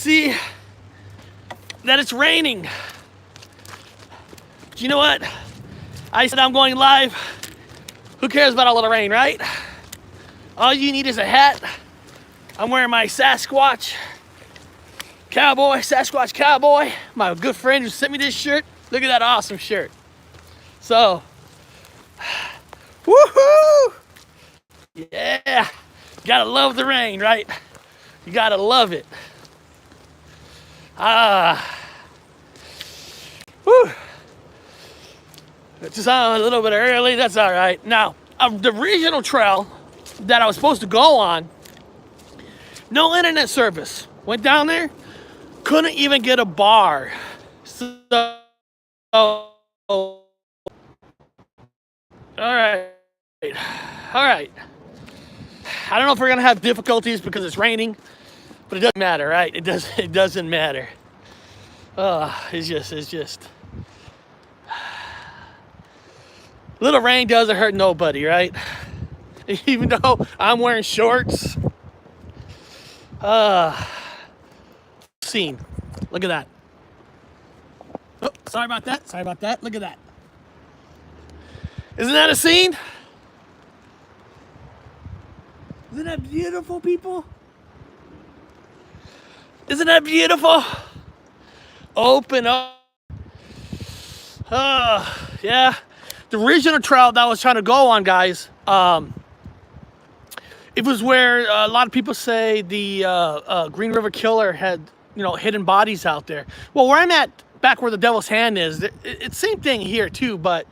see that it's raining. But you know what? I said I'm going live. Who cares about a little rain, right? All you need is a hat. I'm wearing my Sasquatch cowboy. My good friend who sent me this shirt. Look at that awesome shirt. So, woohoo! Yeah, gotta love the rain, right? You gotta love it. Whew. It's just a little bit early, that's all right. Now, the regional trail that I was supposed to go on, no internet service. Went down there, couldn't even get a bar. So, all right. I don't know if we're gonna have difficulties because it's raining, but it doesn't matter, right? It doesn't matter. It's just. Little rain doesn't hurt nobody, right? Even though I'm wearing shorts. Scene. Look at that. Oh, sorry about that. Look at that. Isn't that a scene? Isn't that beautiful, people? Isn't that beautiful? Open up. Yeah. The regional trail that I was trying to go on, guys, it was where a lot of people say the Green River Killer had, hidden bodies out there. Well, where I'm at, back where the Devil's Hand is, it's same thing here too, but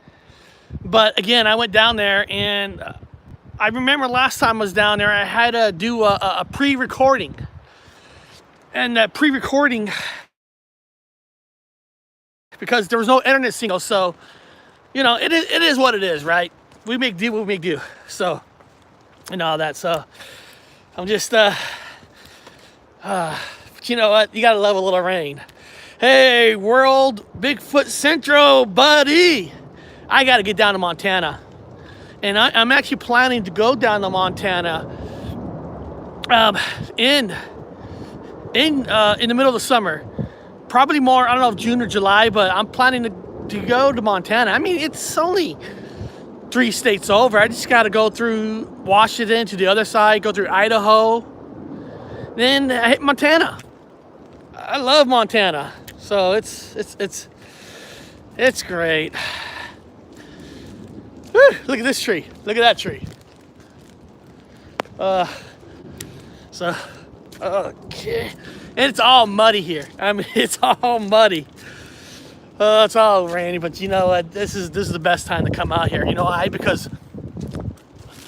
again, I went down there, and I remember last time I was down there, I had to do a pre-recording. And that pre-recording, because there was no internet signal, so, it is what it is, right? We make do what we make do. So, and all that. So, I'm just, but you know what? You gotta love a little rain. Hey, World Bigfoot Central, buddy! I gotta get down to Montana. And I'm actually planning to go down to Montana in the middle of the summer. Probably more, I don't know if June or July, but I'm planning to go to Montana. I mean, it's only 3 states over. I just got to go through Washington to the other side, go through Idaho, then hit Montana. I love Montana, so it's great. Whew, look at this tree. Look at that tree. So, okay. And it's all muddy here. I mean, it's all muddy. It's all rainy, but you know what? This is the best time to come out here. You know why? Because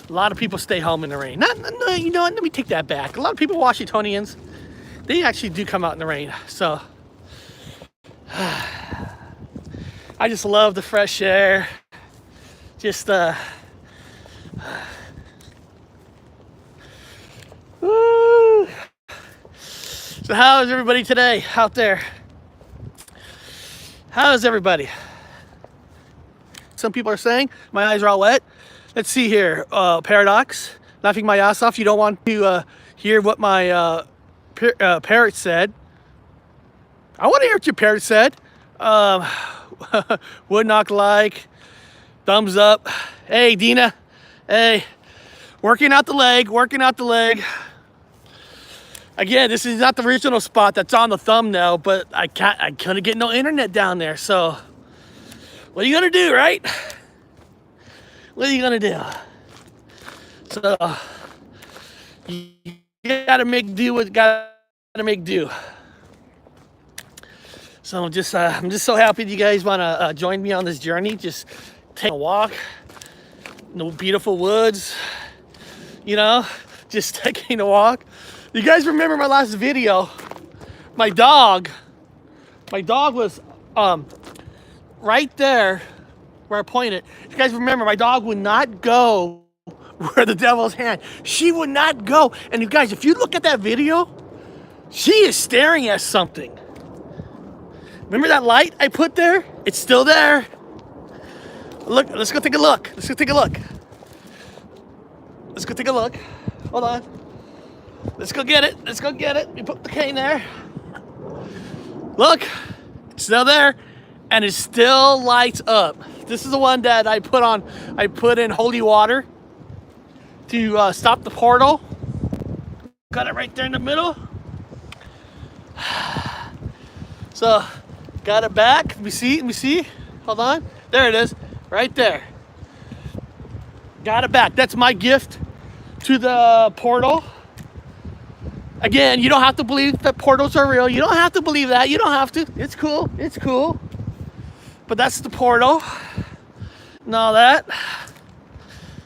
a lot of people stay home in the rain. No, you know what? Let me take that back. A lot of people, Washingtonians, they actually do come out in the rain. So, I just love the fresh air. Just, woo. So how is everybody today out there? How is everybody? Some people are saying my eyes are all wet. Let's see here. Paradox. Laughing my ass off. You don't want to hear what my parrot said. I want to hear what your parrot said. Would knock like. Thumbs up. Hey, Dina. Hey. Working out the leg. Again, this is not the original spot that's on the thumbnail, but I couldn't get no internet down there. So, what are you gonna do, right? What are you gonna do? So, you gotta make do with gotta make do. So I'm just so happy that you guys wanna join me on this journey. Just take a walk in the beautiful woods. Just taking a walk. You guys remember my last video? My dog was right there where I pointed. You guys remember my dog would not go where the Devil's Hand. She would not go. And you guys, if you look at that video, she is staring at something. Remember that light I put there? It's still there. Look, let's go take a look. Hold on. Let's go get it. We put the cane there. Look, it's still there, and it still lights up. This is the one that I put in holy water to stop the portal. Got it right there in the middle. So, got it back. Let me see. Hold on. There it is, right there. Got it back. That's my gift to the portal. Again, you don't have to believe that portals are real. You don't have to believe that. You don't have to. It's cool. But that's the portal and all that.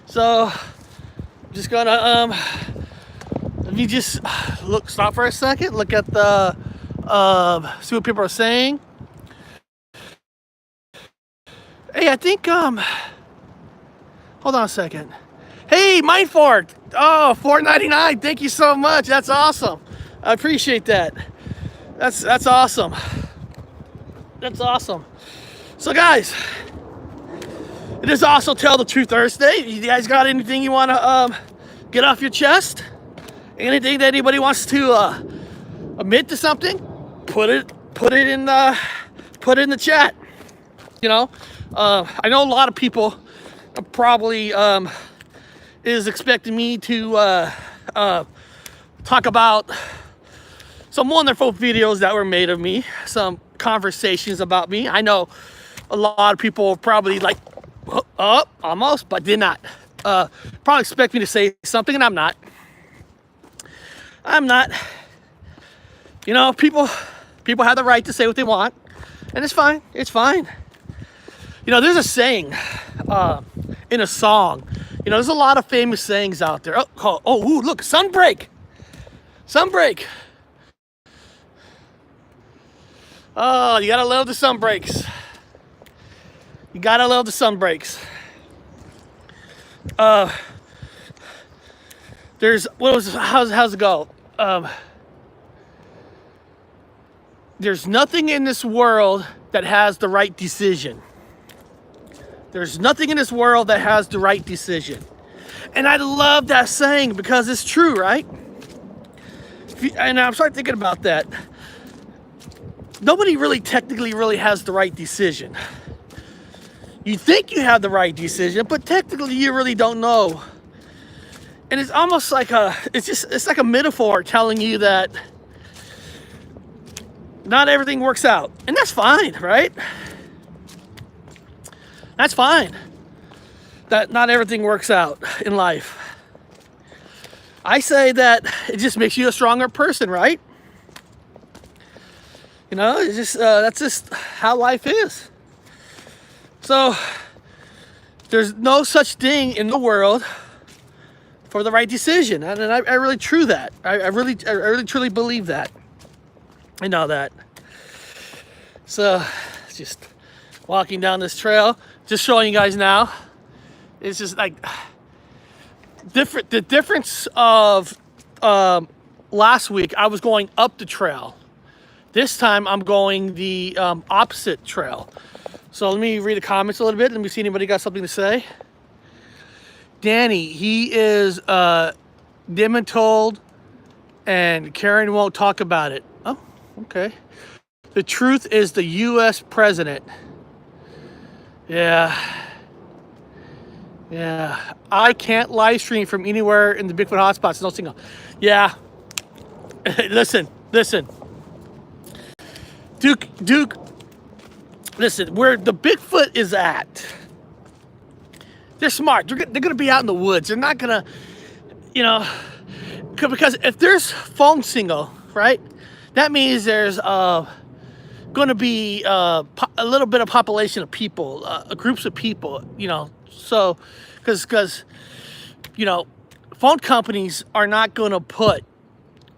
So, I'm just gonna let me just stop for a second. Look at the see what people are saying. Hey, I think hold on a second. Hey, Mindfork. Oh, $4.99. Thank you so much. That's awesome. I appreciate that. That's awesome. That's awesome. So, guys, it is also Tell the Truth Thursday. You guys got anything you want to get off your chest? Anything that anybody wants to admit to something? Put it in the chat. You know, I know a lot of people probably is expecting me to talk about some wonderful videos that were made of me, some conversations about me. I know a lot of people probably like, almost, but did not. Probably expect me to say something, and I'm not. You know, people have the right to say what they want, and it's fine. It's fine. You know, there's a saying in a song. You know, there's a lot of famous sayings out there. Ooh, look, sunbreak. Oh, you gotta love the sunbreaks. How's it go? There's nothing in this world that has the right decision. There's nothing in this world that has the right decision. And I love that saying because it's true, right? And I'm starting thinking about that. Nobody really technically has the right decision. You think you have the right decision, but technically you really don't know. And it's almost like it's like a metaphor telling you that not everything works out. And that's fine, right? That's fine that not everything works out in life. I say that it just makes you a stronger person, right? You know, it's just that's just how life is. So there's no such thing in the world for the right decision, and I really true that. I really truly believe that. I know that. So just walking down this trail, just showing you guys now. It's just like different. The difference of last week, I was going up the trail. This time, I'm going the opposite trail. So let me read the comments a little bit. Let me see anybody got something to say. Danny, he is dementold, and Karen won't talk about it. Oh, okay. The truth is the U.S. president. Yeah. I can't live stream from anywhere in the Bigfoot hotspots. No signal. Yeah. Listen. Duke. Listen, where the Bigfoot is at, they're smart. They're going to be out in the woods. They're not going to, you know, because if there's phone signal, right, that means there's going to be a little bit of population of people, groups of people, you know. So, because, you know, phone companies are not going to put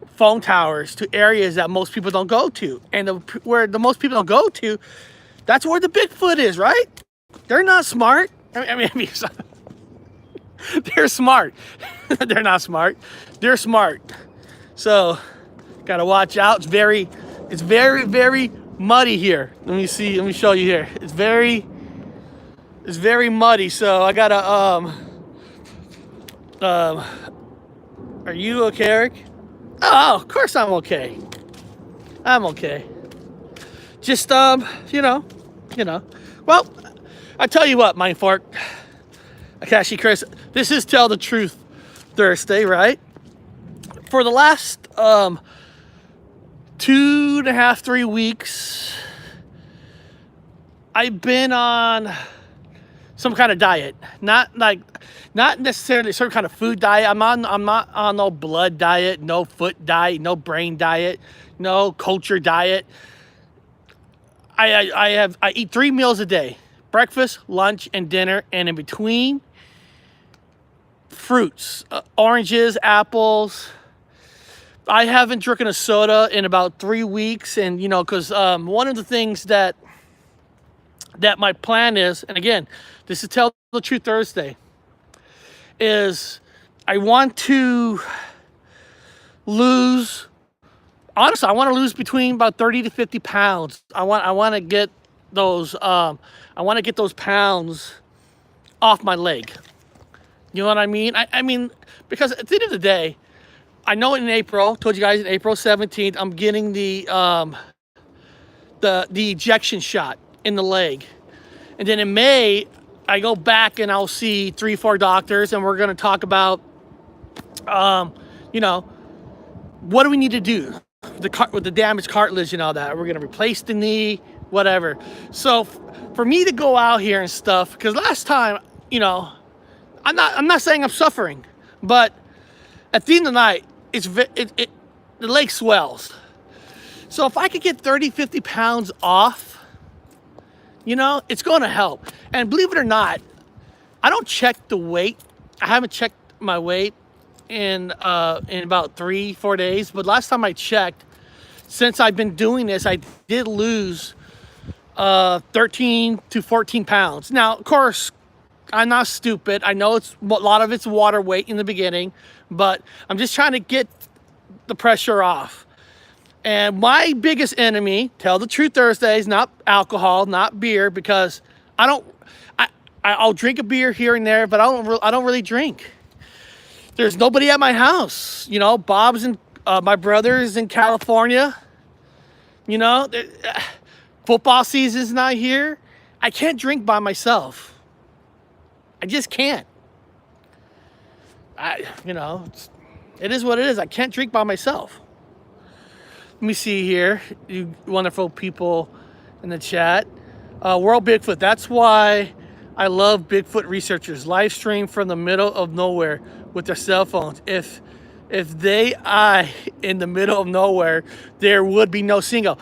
phone towers to areas that most people don't go to. And where the most people don't go to, that's where the Bigfoot is, right? They're not smart. I mean they're smart. They're not smart. They're smart. So, gotta watch out. It's very, very muddy here. Let me show you here. It's very muddy. So I gotta are you okay, Eric? Oh, of course I'm okay. just, you know. Well, I tell you what, Mind Fork, Akashi Chris, this is Tell the Truth Thursday, right? For the last 2.5, 3 weeks, I've been on some kind of diet. Not necessarily some kind of food diet. I'm not on no blood diet, no foot diet, no brain diet, no culture diet. I eat 3 meals a day: breakfast, lunch, and dinner, and in between, fruits, oranges, apples. I haven't drinking a soda in about 3 weeks, and because one of the things that my plan is, and again, this is Tell the Truth Thursday, is I want to lose. Honestly, I want to lose between about 30 to 50 pounds. I want to get those. I want to get those pounds off my leg. You know what I mean? I mean, because at the end of the day, I know in April, told you guys, in April 17th, I'm getting the ejection shot in the leg. And then in May, I go back and I'll see 3-4 doctors, and we're going to talk about, what do we need to do with the damaged cartilage and all that. We're going to replace the knee, whatever. So for me to go out here and stuff, because last time, I'm not saying I'm suffering, but at the end of the night, the leg swells. So if I could get 30, 50 pounds off, it's going to help. And believe it or not, I don't check the weight. I haven't checked my weight in about 3-4 days. But last time I checked, since I've been doing this, I did lose 13 to 14 pounds. Now, of course, I'm not stupid. I know a lot of it's water weight in the beginning, but I'm just trying to get the pressure off. And my biggest enemy, Tell the Truth Thursdays, not alcohol, not beer, because I'll drink a beer here and there, but I don't really drink. There's nobody at my house. Bob's and my brother's in California. Football season's not here. I can't drink by myself. I just can't. It is what it is. I can't drink by myself. Let me see here, you wonderful people in the chat. World Bigfoot. That's why I love Bigfoot researchers. Live stream from the middle of nowhere with their cell phones. If they in the middle of nowhere, there would be no single.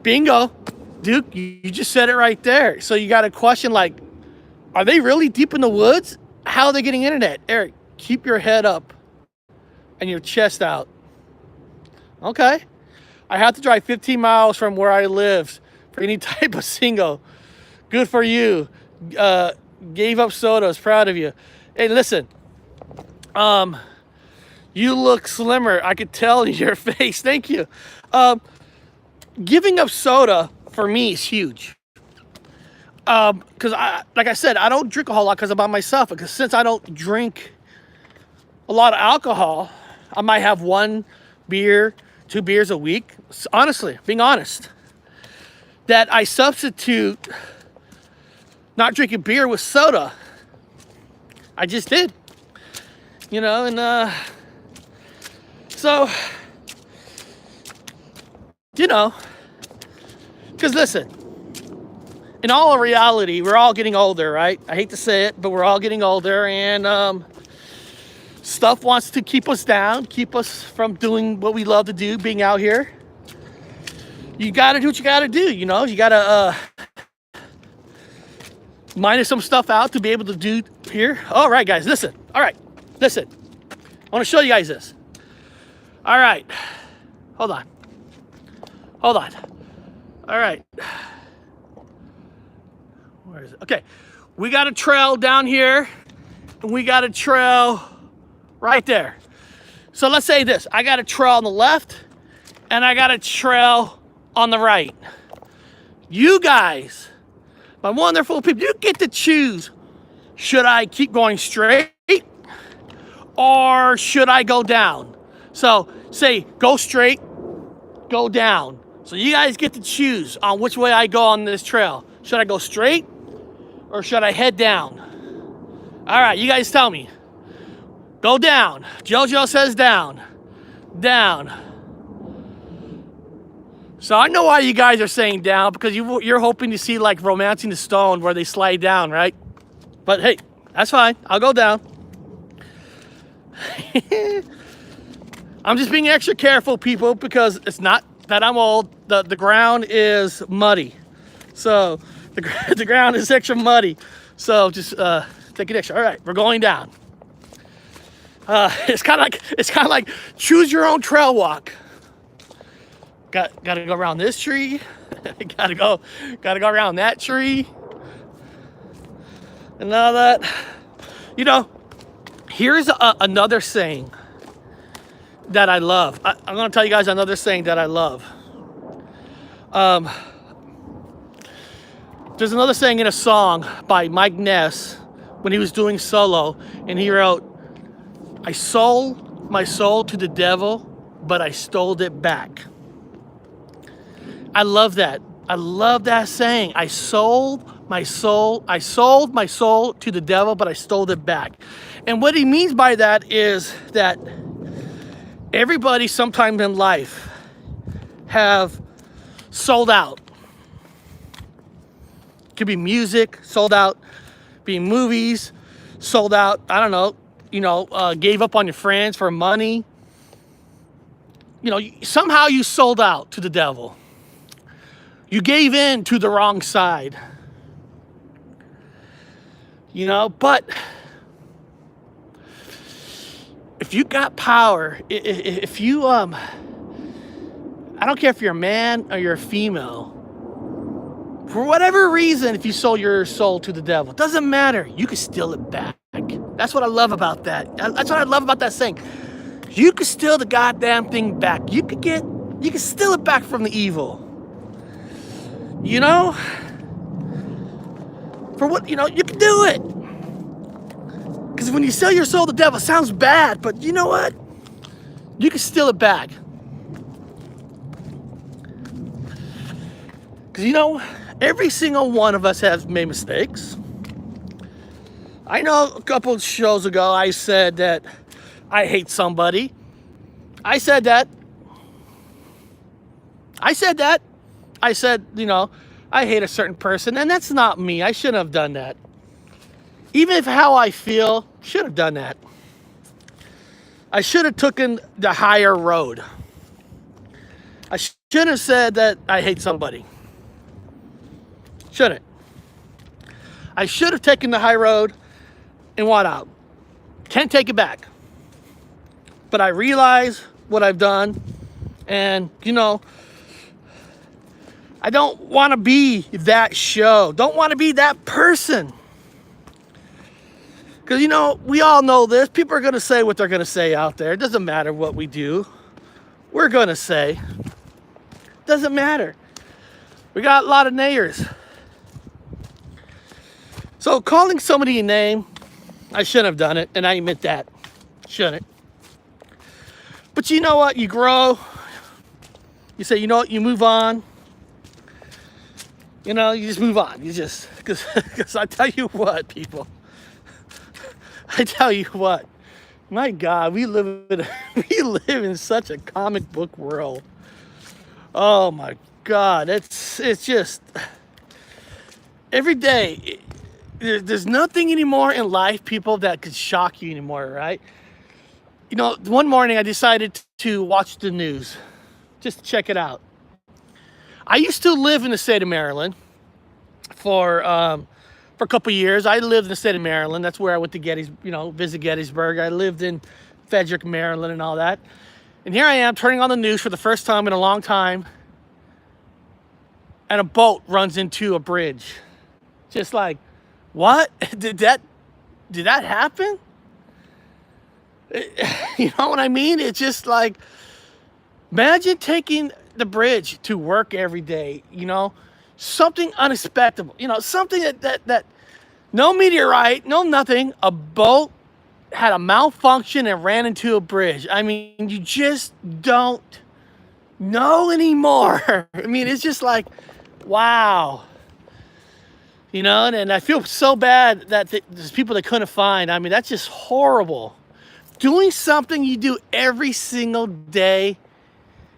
Bingo, Duke. You just said it right there. So you got a question like, are they really deep in the woods? How are they getting internet? Eric, keep your head up and your chest out. Okay. I have to drive 15 miles from where I live for any type of single. Good for you. Gave up sodas. Proud of you. Hey, listen. You look slimmer. I could tell in your face. Thank you. Giving up soda for me is huge. Because like I said, I don't drink a whole lot because I'm by myself. Because since I don't drink a lot of alcohol, I might have 1 beer, 2 beers a week. Honestly, being honest, that I substitute not drinking beer with soda. I just did, and so, because listen, in all reality, we're all getting older, right? I hate to say it, but we're all getting older, and stuff wants to keep us down, keep us from doing what we love to do, being out here. You got to do what you got to do, You got to minus some stuff out to be able to do here. All right, guys, listen. All right, listen. I want to show you guys this. All right. Hold on. All right. Where is it? Okay. We got a trail down here, and we got a trail right there. So let's say this. I got a trail on the left, and I got a trail on the right. You guys, my wonderful people, you get to choose. Should I keep going straight, or should I go down? So say go straight, go down. So you guys get to choose on which way I go on this trail. Should I go straight or should I head down? All right, you guys tell me. Go down. JoJo says down. Down. So I know why you guys are saying down, because you're hoping to see like Romancing the Stone where they slide down, right? But hey, that's fine. I'll go down. I'm just being extra careful, people, because it's not that I'm old. The ground is muddy. So the ground is extra muddy. So just take it extra. All right, we're going down. It's kind of like choose your own trail walk. Got to go around this tree. gotta go around that tree. And all that. You know, here's another saying that I love. I'm going to tell you guys another saying that I love. There's another saying in a song by Mike Ness when he was doing solo, and he wrote, "I sold my soul to the devil, but I stole it back." I love that. I love that saying. I sold my soul to the devil, but I stole it back. And what he means by that is that everybody sometime in life have sold out. It could be music, sold out. Be movies, sold out. I don't know, gave up on your friends for money. Somehow you sold out to the devil. You gave in to the wrong side. But if you got power, if you, I don't care if you're a man or you're a female, for whatever reason, if you sold your soul to the devil, it doesn't matter. You can steal it back. That's what I love about that. That's what I love about that saying. You can steal the goddamn thing back. You can steal it back from the evil. For what, you can do it. Because when you sell your soul to the devil, it sounds bad, but you know what? You can steal it back. Because, every single one of us has made mistakes. I know a couple of shows ago I said that I hate somebody. I said that. I said, I hate a certain person, and that's not me. I shouldn't have done that. Even if how I feel, should have done that. I should have taken the higher road. I shouldn't have said that I hate somebody. Shouldn't. I should have taken the high road and walked out. Can't take it back. But I realize what I've done, and I don't want to be that show. Don't want to be that person. Because, we all know this. People are going to say what they're going to say out there. It doesn't matter what we do. We're going to say. Doesn't matter. We got a lot of nayers. So calling somebody a name, I shouldn't have done it, and I admit that. Shouldn't. But you know what? You grow. You say, you move on. You just move on. Because I tell you what, people. I tell you what. My God, we live in such a comic book world. Oh my God, it's just every day. There's nothing anymore in life, people, that could shock you anymore, right? One morning I decided to watch the news, just to check it out. I used to live in the state of Maryland for a couple of years. I lived in the state of Maryland. That's where I went to visit Gettysburg. I lived in Frederick, Maryland, and all that. And here I am turning on the news for the first time in a long time, and a boat runs into a bridge. Just like, what? Did that happen? You know what I mean? It's just like, imagine taking the bridge to work every day, something unexpected, something that no meteorite, no nothing, a boat had a malfunction and ran into a bridge. I mean, you just don't know anymore. I mean, it's just like, wow. You know, and I feel so bad that there's people that couldn't find. I mean, that's just horrible. Doing something you do every single day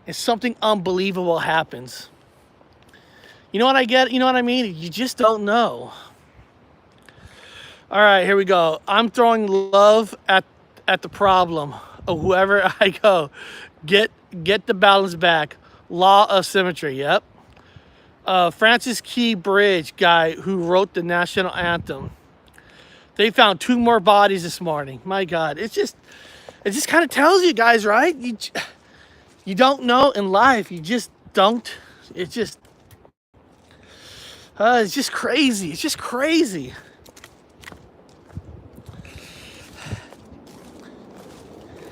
and something unbelievable happens. You know what I get? You know what I mean? You just don't know. All right, here we go. I'm throwing love at the problem of whoever I go. Get the balance back. Law of symmetry. Yep. Francis Key Bridge guy who wrote the national anthem. They found 2 more bodies this morning. My God, it just kind of tells you guys, right? You don't know in life. You just don't. It's just crazy. It's just crazy.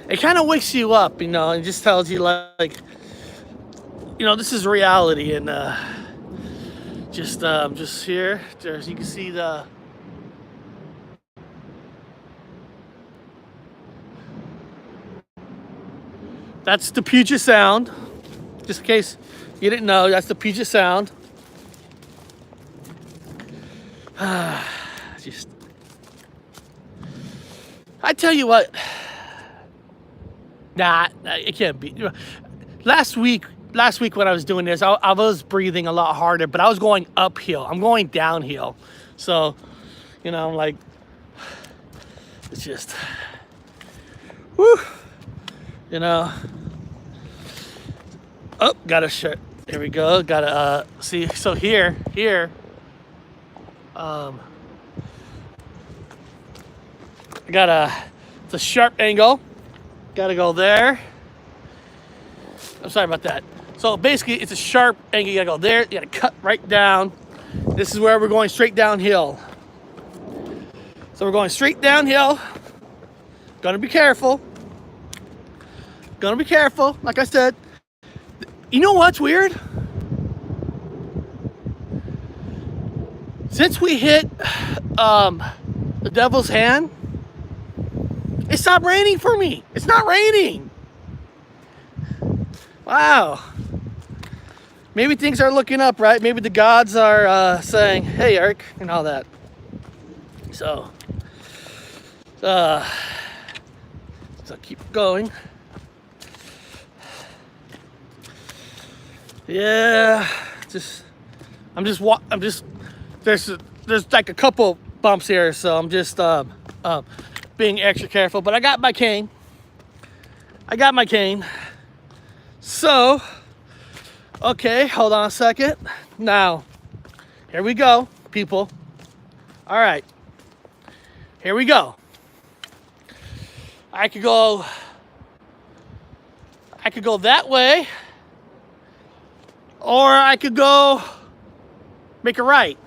It kind of wakes you up, you know, and just tells you like, you know, this is reality, and just here, there's, you can see that's the Puget Sound. Just in case you didn't know, that's the Puget Sound. Just, I tell you what, nah, it can't be. Last week when I was doing this, I was breathing a lot harder, but I was going uphill. I'm going downhill. So, you know, I'm like, it's just, whew, you know. Oh, got a shirt. Here we go. Gotta see. So here, I got it's a sharp angle. Gotta go there. I'm sorry about that. So basically, it's a sharp angle. You gotta go there. You gotta cut right down. This is where we're going straight downhill. So we're going straight downhill. Gonna be careful. Gonna be careful. Like I said. You know what's weird? Since we hit the devil's hand, it stopped raining for me. It's not raining. Wow. Maybe things are looking up, right? Maybe the gods are saying, hey, Eric, and all that. So keep going. Yeah, there's like a couple bumps here, so I'm just being extra careful. But I got my cane. So, okay, hold on a second. Now, here we go, people. All right, here we go. I could go that way. Or I could go make a right.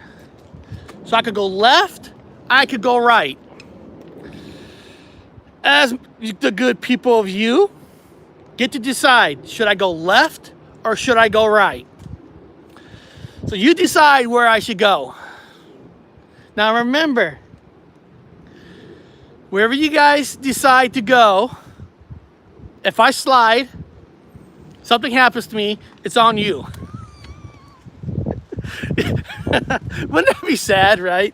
So I could go left, I could go right. As the good people of you get to decide, should I go left or should I go right? So you decide where I should go. Now remember, wherever you guys decide to go, if I slide, something happens to me, it's on you. Wouldn't that be sad, right?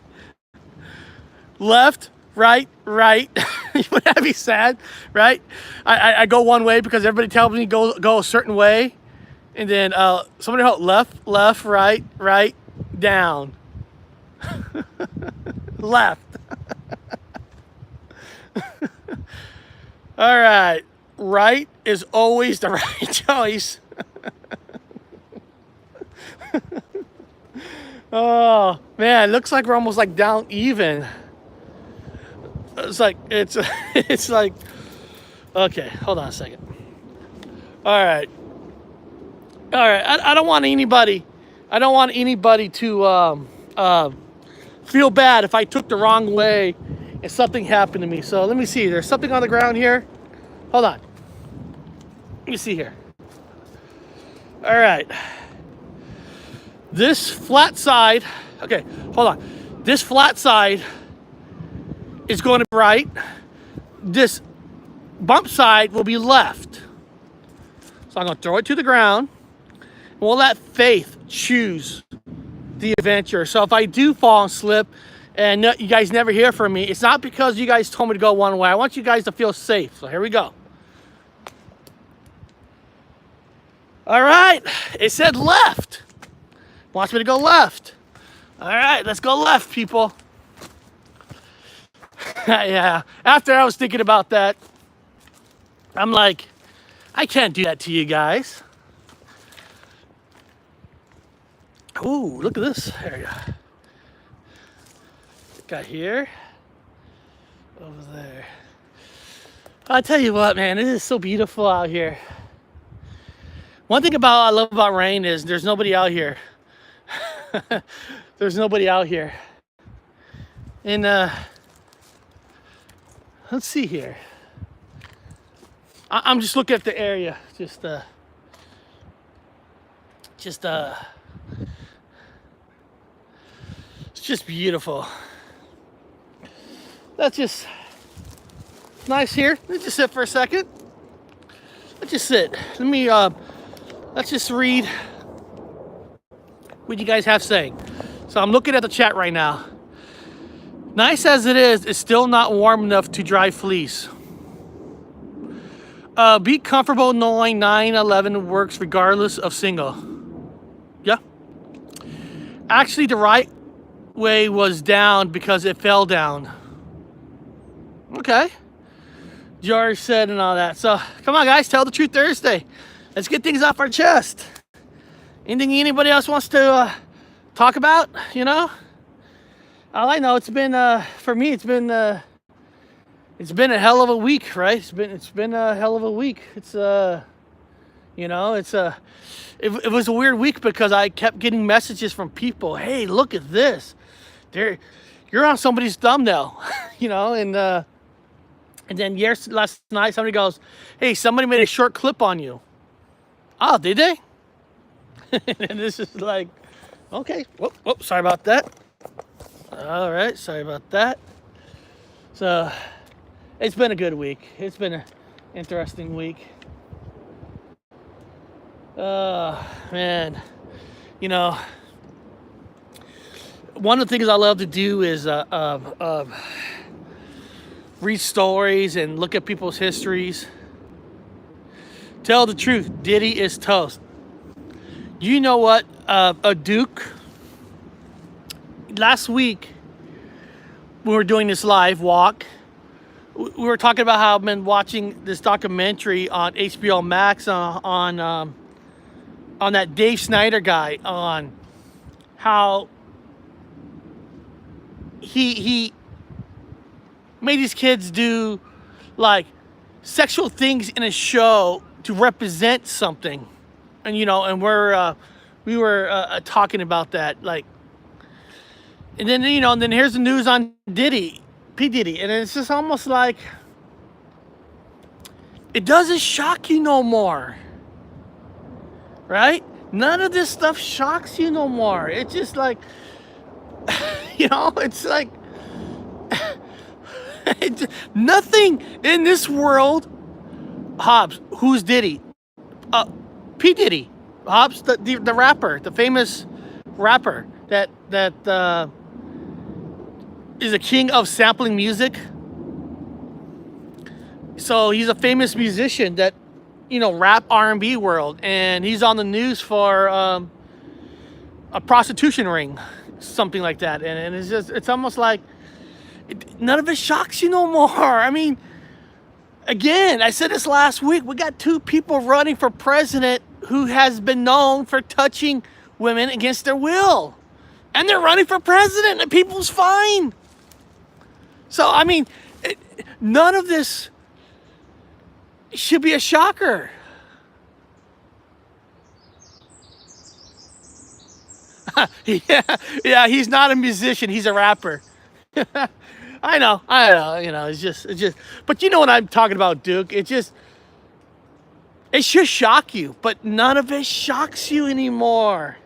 Left, right. Wouldn't that be sad, right? I go one way because everybody tells me go a certain way, and then somebody hold left, right, down, left. All right, right is always the right choice. Oh man, looks like we're almost like down even. It's like it's like, okay, hold on a second. All right. I don't want anybody to feel bad if I took the wrong way and something happened to me. So let me see. There's something on the ground here. Hold on. Let me see here. All right. This flat side, okay, hold on. This flat side is going to be right. This bump side will be left. So I'm going to throw it to the ground. And we'll let faith choose the adventure. So if I do fall and slip and you guys never hear from me, it's not because you guys told me to go one way. I want you guys to feel safe. So here we go. All right. It said left. Wants me to go left. All right. Let's go left, people. Yeah. After I was thinking about that, I'm like, I can't do that to you guys. Ooh, look at this area. Got here. Over there. I'll tell you what, man, it is so beautiful out here. One thing I love about rain is there's nobody out here. There's nobody out here. And let's see here. I'm just looking at the area. It's just beautiful. That's just nice here. Let's just sit for a second. Let's just sit. Let's just read what you guys have saying. So I'm looking at the chat right now. Nice as it is, it's still not warm enough to dry fleece. Be comfortable knowing 9/11 works regardless of single. Yeah. Actually, the right way was down because it fell down. Okay. George said and all that. So, come on, guys. Tell the truth Thursday. Let's get things off our chest. Anything anybody else wants to talk about? You know? All I know, it's been, for me, it's been a hell of a week, right? It's been a hell of a week. It's, you know, it was a weird week because I kept getting messages from people. Hey, look at this. You're on somebody's thumbnail, you know, and then last night somebody goes, hey, somebody made a short clip on you. Oh, did they? And this is like, okay, whoop, sorry about that. All right, sorry about that. So, it's been a good week. It's been an interesting week. Man, you know, one of the things I love to do is read stories and look at people's histories. Tell the truth, Diddy is toast. You know what? A Duke, last week, we were doing this live walk. We were talking about how I've been watching this documentary on HBO Max on that Dave Snyder guy, on how he made these kids do like sexual things in a show to represent something. And you know, and we were talking about that, like, and then, you know, and then here's the news on Diddy, P. Diddy, and it's just almost like it doesn't shock you no more, right? None of this stuff shocks you no more. It's just like, you know, it's like nothing in this world. Hobbs, who's Diddy? P. Diddy. Hobbs, the rapper, the famous rapper that is a king of sampling music. So he's a famous musician that, you know, rap R&B world, and he's on the news for a prostitution ring, something like that. And it's almost like none of it shocks you no more. I mean, again, I said this last week, we got two people running for president who has been known for touching women against their will. And they're running for president and people's fine. So, I mean, none of this should be a shocker. Yeah, he's not a musician, he's a rapper. I know, you know, it's just, but you know what I'm talking about, Duke. It should shock you, but none of it shocks you anymore.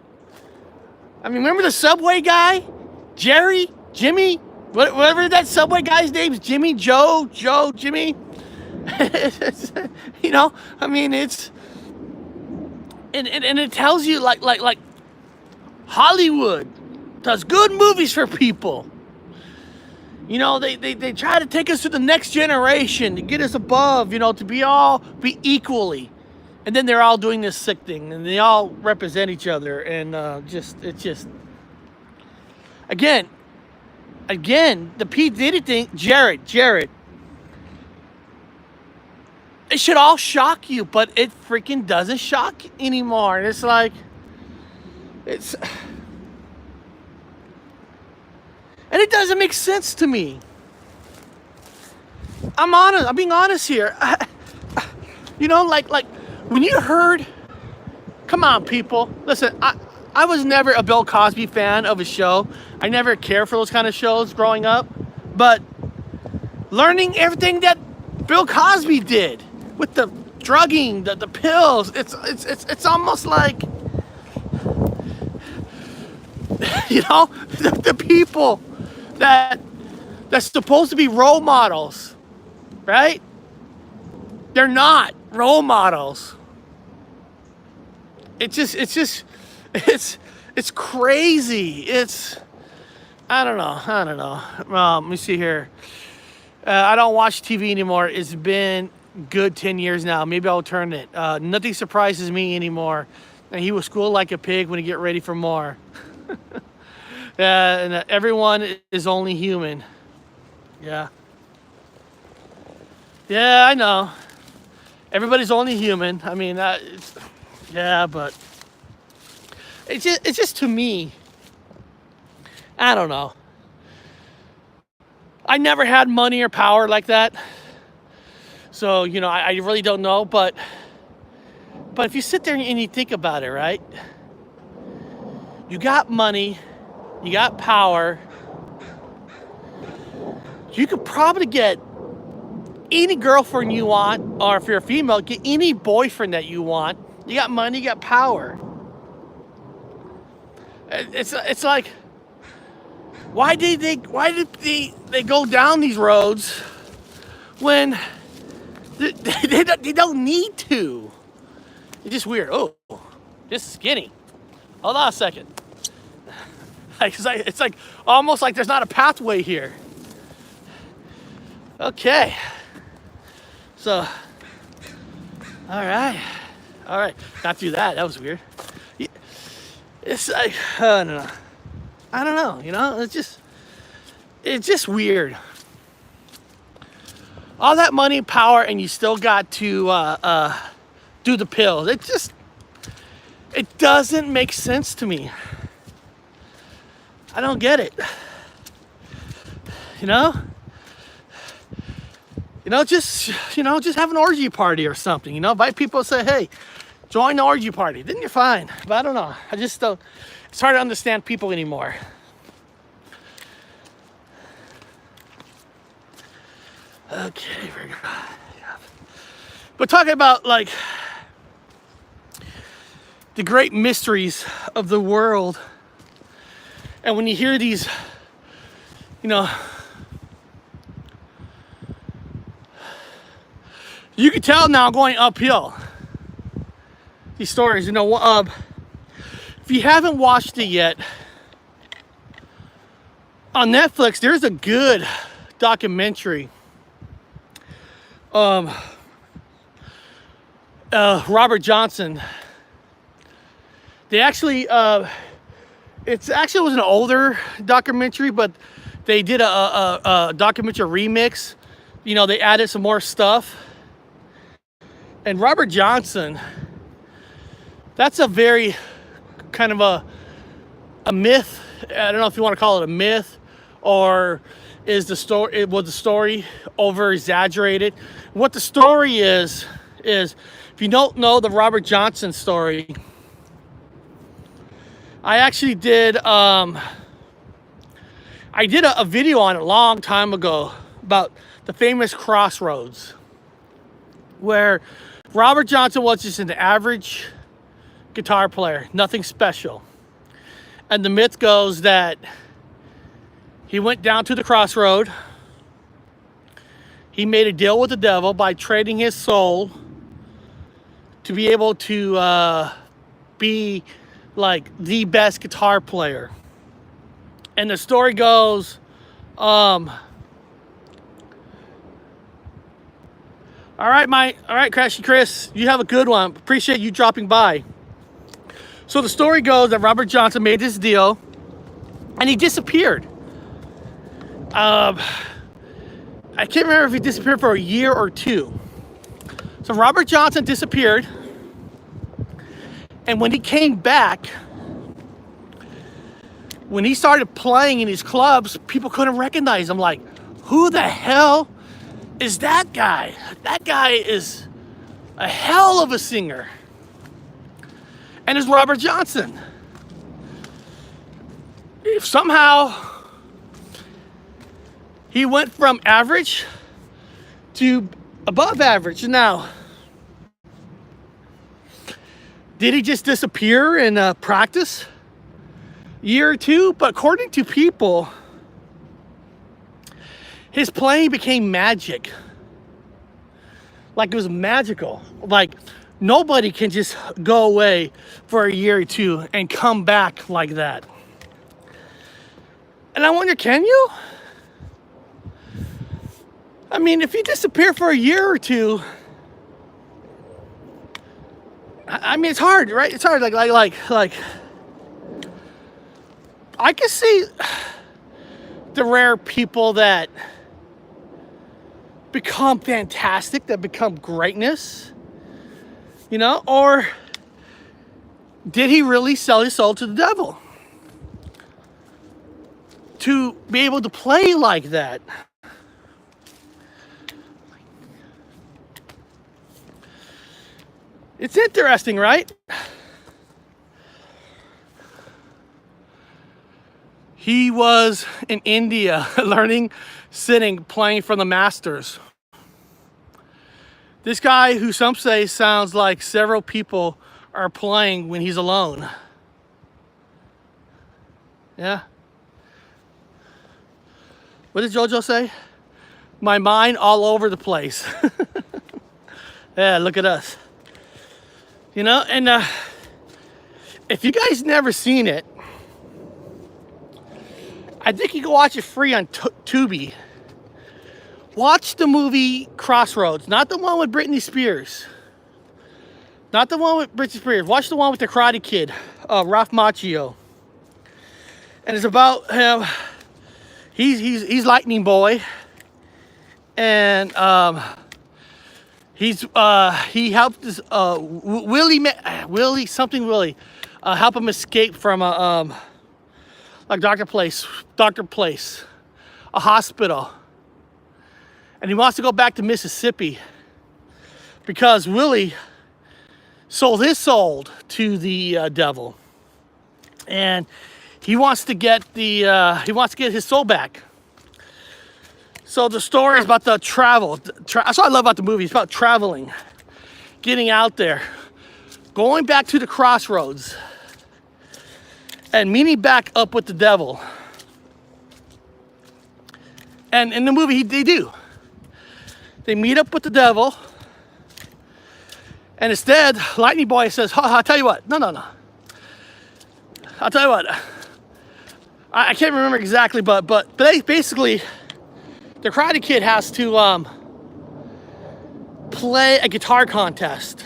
I mean, remember the Subway guy? Jerry? Jimmy? Whatever that Subway guy's name is, Jimmy, Joe, Jimmy. You know, I mean, and it tells you like Hollywood does good movies for people. You know, they try to take us to the next generation, to get us above, you know, to be equally. And then they're all doing this sick thing, and they all represent each other, and it's just again, the P. Diddy thing, Jared. It should all shock you, but it freaking doesn't shock anymore. And it's like, and it doesn't make sense to me. I'm honest. I'm being honest here. You know, like when you heard, come on, people. Listen, I was never a Bill Cosby fan of a show. I never cared for those kind of shows growing up. But learning everything that Bill Cosby did with the drugging, the pills, it's almost like, you know, the people that's supposed to be role models, right? They're not role models. It's crazy. I don't know. Let me see here. I don't watch TV anymore. It's been good 10 years now. Maybe I'll turn it. Nothing surprises me anymore. And he will squeal like a pig when he get ready for more. And everyone is only human. Yeah. Yeah, I know. Everybody's only human. I mean, yeah, but it's just to me, I don't know. I never had money or power like that. So, you know, I really don't know. But if you sit there and you think about it, right? You got money, you got power. You could probably get any girlfriend you want, or if you're a female, get any boyfriend that you want. You got money, you got power. It's like, why did they go down these roads when they don't need to? It's just weird. Oh, just skinny. Hold on a second. It's like almost like there's not a pathway here. Okay. So, all right. Not do that. That was weird. It's like, I don't know. You know, it's just weird. All that money, power, and you still got to do the pills. It doesn't make sense to me. I don't get it. You know, just have an orgy party or something. You know, invite people and say, hey, join the orgy party. Then you're fine. But I don't know. I just don't. It's hard to understand people anymore. Okay, very good. But talking about like the great mysteries of the world, and when you hear these, you know, you can tell now going uphill. These stories, you know, if you haven't watched it yet, on Netflix, there's a good documentary. Robert Johnson. They actually, it was an older documentary, but they did a documentary remix. You know, they added some more stuff. And Robert Johnson, that's a very kind of a myth. I don't know if you want to call it a myth, or was the story over exaggerated? What the story is if you don't know the Robert Johnson story, I actually did a video on it a long time ago about the famous crossroads, where Robert Johnson was just an average guitar player, nothing special. And the myth goes that he went down to the crossroad. He made a deal with the devil by trading his soul to be able to be like the best guitar player. And the story goes, all right, Crashy Chris, you have a good one. Appreciate you dropping by. So the story goes that Robert Johnson made this deal, and he disappeared. I can't remember if he disappeared for a year or two. So Robert Johnson disappeared, and when he came back, when he started playing in these clubs, people couldn't recognize him. Like, who the hell is that guy? That guy is a hell of a singer. And it's Robert Johnson. If somehow he went from average to above average. Now, did he just disappear in practice? Year or two? But according to people, his playing became magic. Like, it was magical. Like, nobody can just go away for a year or two and come back like that. And I wonder, can you? I mean, if you disappear for a year or two, I mean, it's hard, right? It's hard. Like, I can see the rare people that become fantastic, that become greatness, you know? Or did he really sell his soul to the devil to be able to play like that? It's interesting, right? He was in India learning, sitting, playing for the masters. This guy, who some say sounds like several people are playing when he's alone. Yeah. What did JoJo say? My mind all over the place. Yeah, look at us. You know, and if you guys never seen it, I think you can watch it free on Tubi. Watch the movie Crossroads, not the one with Britney Spears. Not the one with Britney Spears. Watch the one with the Karate Kid, Ralph Macchio. And it's about him. He's Lightning Boy, and he helped this Willie help him escape from like Doctor Place, a hospital, and he wants to go back to Mississippi because Willie sold his soul to the devil, and he wants to get his soul back. So the story is about the travel. That's what I love about the movie. It's about traveling, getting out there, going back to the crossroads, and meeting back up with the devil. And in the movie, they do. They meet up with the devil, and instead, Lightning Boy says, I'll tell you what. No. I'll tell you what. I can't remember exactly, but basically, the Karate Kid has to play a guitar contest.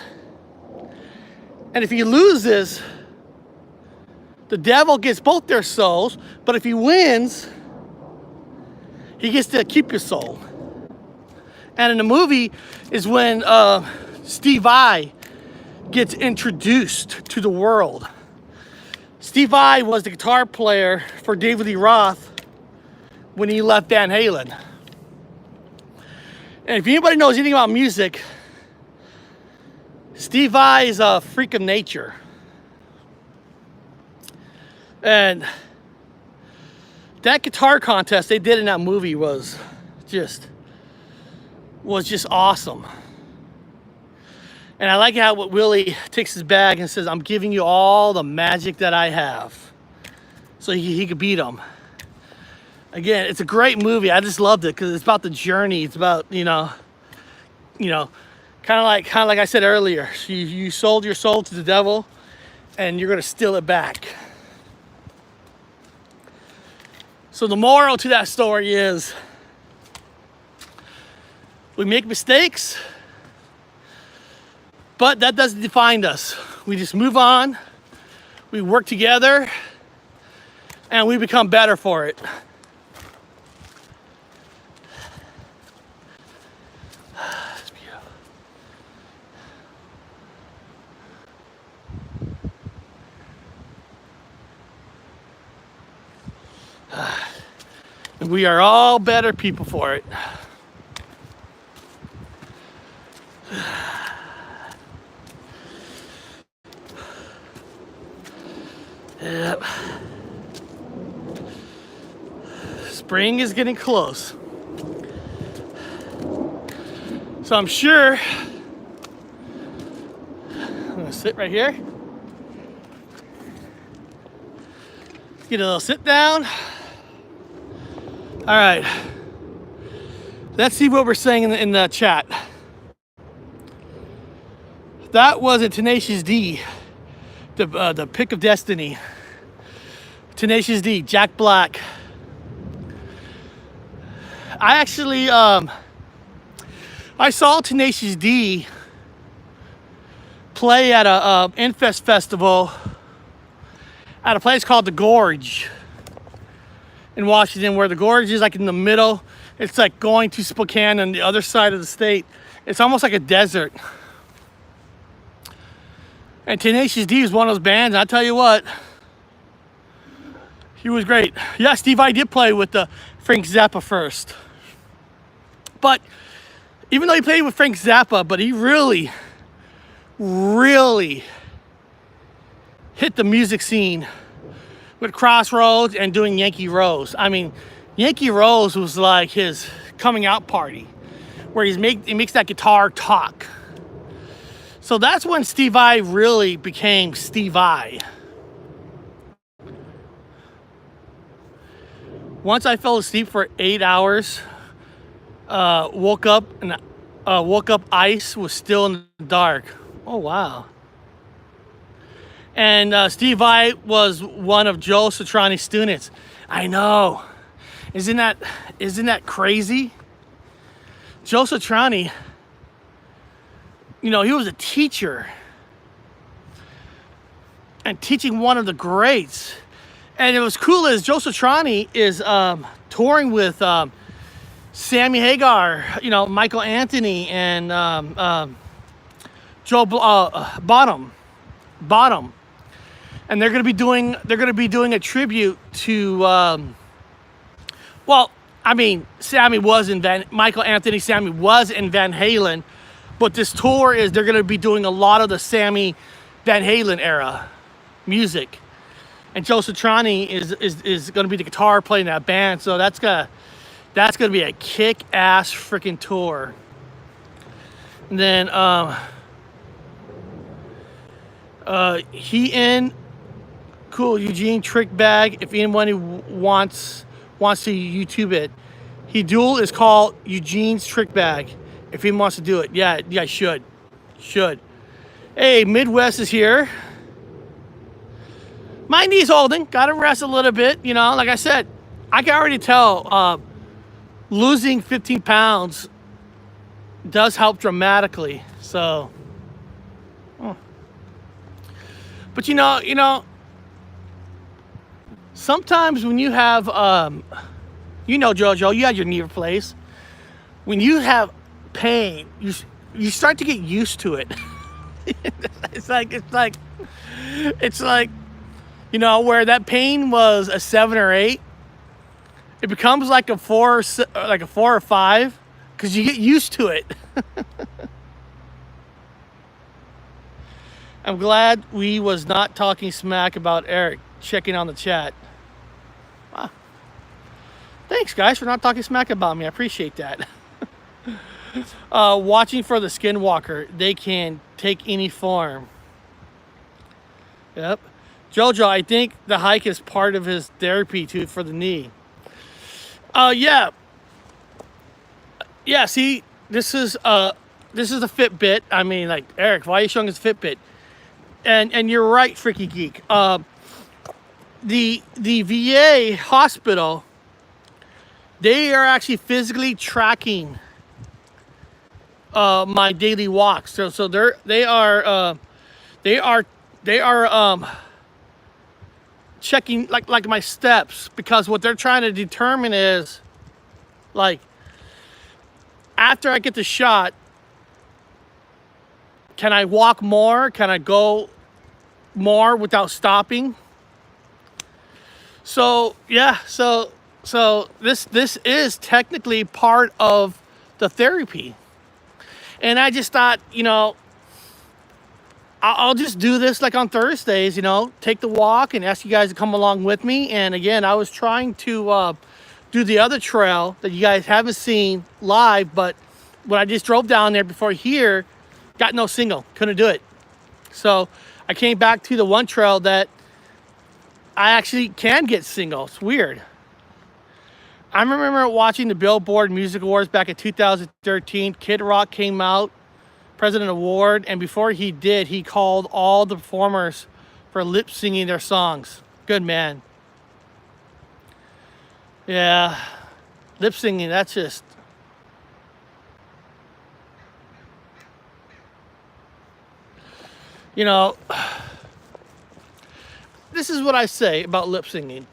And if he loses, the devil gets both their souls, but if he wins, he gets to keep your soul. And in the movie is when Steve Vai gets introduced to the world. Steve Vai was the guitar player for David Lee Roth when he left Van Halen. And if anybody knows anything about music, Steve Vai is a freak of nature. And that guitar contest they did in that movie was just awesome. And I like how Willie takes his bag and says, I'm giving you all the magic that I have. So he could beat him. Again, it's a great movie. I just loved it because it's about the journey. It's about, kind of like I said earlier, you sold your soul to the devil, and you're gonna steal it back. So the moral to that story is, we make mistakes, but that doesn't define us. We just move on, we work together, and we become better for it. It's beautiful. And we are all better people for it. Yep. Spring is getting close. So I'm sure I'm gonna sit right here. Get a little sit down. All right. Let's see what we're saying in the chat. That was a Tenacious D, the pick of destiny. Tenacious D, Jack Black. I actually, I saw Tenacious D play at a Infest festival at a place called the Gorge in Washington, where the Gorge is like in the middle. It's like going to Spokane on the other side of the state. It's almost like a desert. And Tenacious D is one of those bands, and I'll tell you what, he was great. Yeah, Steve I did play with Frank Zappa first. But even though he played with Frank Zappa, but he really, really hit the music scene with Crossroads and doing Yankee Rose. I mean, Yankee Rose was like his coming out party, where he makes that guitar talk. So that's when Steve I really became Steve I. Once I fell asleep for 8 hours, woke up and ice was still in the dark. Oh wow. And Steve I was one of Joe Satriani's students. I know. Isn't that crazy? Joe Satriani, you know, he was a teacher and teaching one of the greats. And it was cool is Joe Satriani is touring with Sammy Hagar, you know, Michael Anthony, and Joe Bottom, and they're gonna be doing a tribute to well, I mean, Michael Anthony, Sammy was in Van Halen, but this tour is they're gonna be doing a lot of the Sammy Van Halen era music. And Joe Satriani is going to be the guitar player in that band, so that's gonna be a kick-ass freaking tour. And then cool Eugene Trick Bag. If anyone wants to YouTube it, Duel is called Eugene's Trick Bag. If he wants to do it, yeah, should. Hey, Midwest is here. My knee's holding, gotta rest a little bit, you know, like I said, I can already tell losing 15 pounds does help dramatically, so. But you know, sometimes when you have, you know, Jojo, you had your knee replaced. When you have pain, you start to get used to it. It's like, you know, where that pain was a 7 or 8, it becomes like a 4 or 5, because you get used to it. I'm glad we was not talking smack about Eric. Checking on the chat. Wow. Thanks, guys, for not talking smack about me. I appreciate that. Watching for the Skinwalker. They can take any form. Yep. Jojo, I think the hike is part of his therapy too for the knee. Yeah. Yeah, see, this is a Fitbit. I mean, like, Eric, why are you showing us Fitbit? And you're right, Freaky Geek. The VA hospital, they are actually physically tracking my daily walks. So they are checking like my steps, because what they're trying to determine is, like, after I get the shot, can I walk more? Can I go more without stopping? So yeah, so this is technically part of the therapy. And I just thought, I'll just do this like on Thursdays, take the walk and ask you guys to come along with me. And again, I was trying to do the other trail that you guys haven't seen live, but when I just drove down there before here, got no signal, couldn't do it. So I came back to the one trail that I actually can get signal. It's weird. I remember watching the Billboard Music Awards back in 2013. Kid Rock came out, President Award, and before he did, he called all the performers for lip singing their songs. Good man. Yeah, lip singing, that's just... This is what I say about lip singing.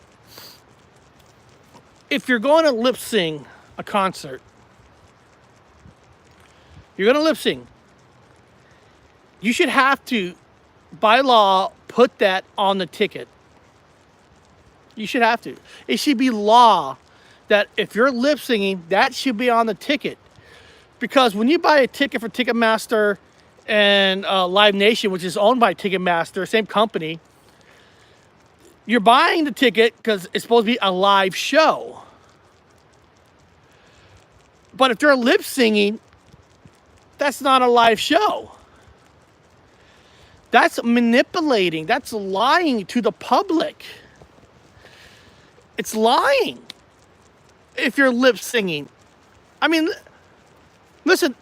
If you're going to lip sing a concert, you're going to lip sing, you should have to, by law, put that on the ticket. You should have to. It should be law that if you're lip singing, that should be on the ticket. Because when you buy a ticket for Ticketmaster and Live Nation, which is owned by Ticketmaster, same company, you're buying the ticket because it's supposed to be a live show. But if they're lip singing, that's not a live show. That's manipulating. That's lying to the public. It's lying if you're lip singing. I mean, listen,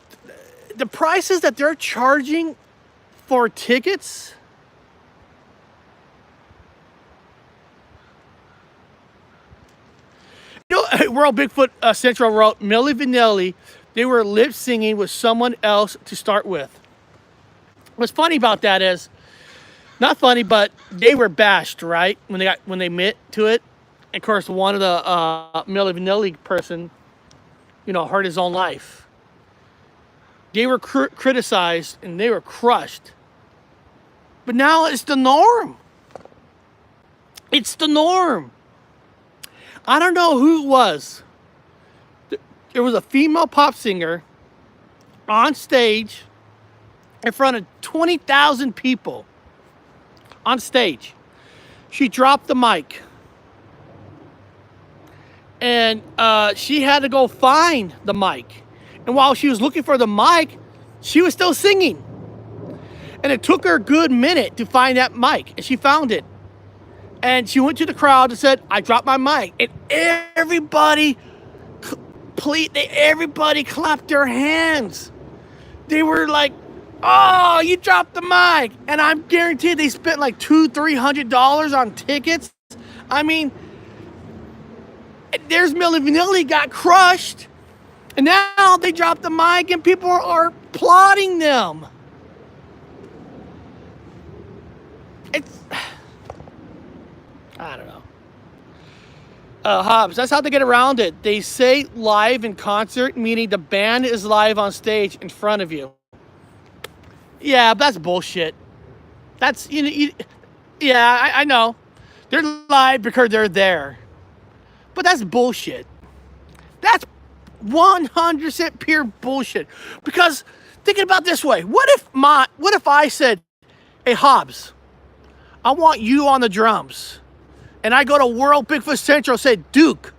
the prices that they're charging for tickets, World Bigfoot Central wrote, Milli Vanilli, they were lip singing with someone else to start with. What's funny about that is, not funny, but they were bashed, right? When they admit to it. And of course, one of the Milli Vanilli person, hurt his own life. They were criticized and they were crushed. But now it's the norm. It's the norm. I don't know who it was. There was a female pop singer on stage in front of 20,000 people on stage. She dropped the mic. And she had to go find the mic. And while she was looking for the mic, she was still singing. And it took her a good minute to find that mic. And she found it. And she went to the crowd and said, I dropped my mic. And everybody clapped their hands. They were like, oh, you dropped the mic. And I'm guaranteed they spent like $200-300 on tickets. I mean, there's Milli Vanilli got crushed. And now they dropped the mic and people are applauding them. It's... I don't know. Hobbs, that's how they get around it. They say live in concert, meaning the band is live on stage in front of you. Yeah, but that's bullshit. That's, yeah, I know. They're live because they're there. But that's bullshit. That's 100% pure bullshit. Because thinking about it this way, what if I said, hey, Hobbs, I want you on the drums. And I go to World Bigfoot Central and say, Duke,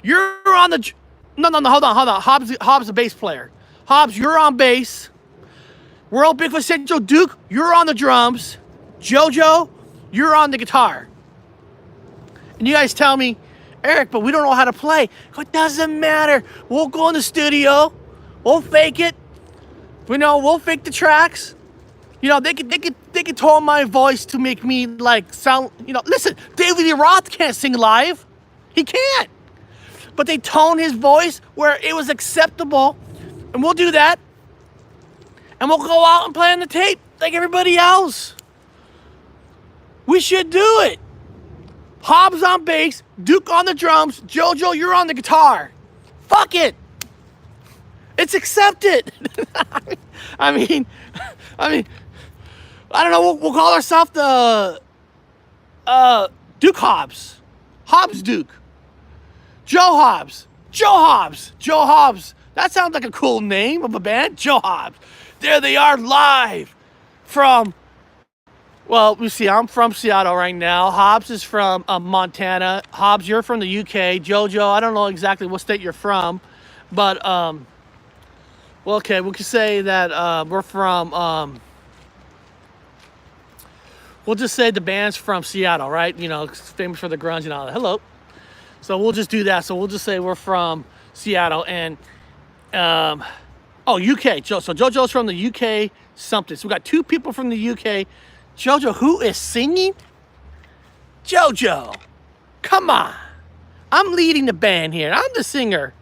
you're on the... No, hold on. Hobbs the bass player. Hobbs, you're on bass. World Bigfoot Central, Duke, you're on the drums. JoJo, you're on the guitar. And you guys tell me, Eric, but we don't know how to play. It doesn't matter. We'll go in the studio. We'll fake it. We'll fake the tracks. You know, they could tone my voice to make me like sound, you know, listen, David Lee Roth can't sing live. He can't. But they tone his voice where it was acceptable. And we'll do that. And we'll go out and play on the tape like everybody else. We should do it. Hobbs on bass, Duke on the drums, JoJo, you're on the guitar. Fuck it. It's accepted. I mean, I don't know. We'll call ourselves the Duke Hobbs, Hobbs Duke, Joe Hobbs, Joe Hobbs, Joe Hobbs. That sounds like a cool name of a band, Joe Hobbs. There they are live from. Well, we see. I'm from Seattle right now. Hobbs is from Montana. Hobbs, you're from the UK. JoJo, I don't know exactly what state you're from, but well, okay, we could say that we're from. We'll just say the band's from Seattle, right? You know, it's famous for the grunge and all that. Hello. So we'll just do that. So we'll just say we're from Seattle and UK. So JoJo's from the UK something. So we got two people from the UK. JoJo, who is singing? JoJo, come on. I'm leading the band here. I'm the singer.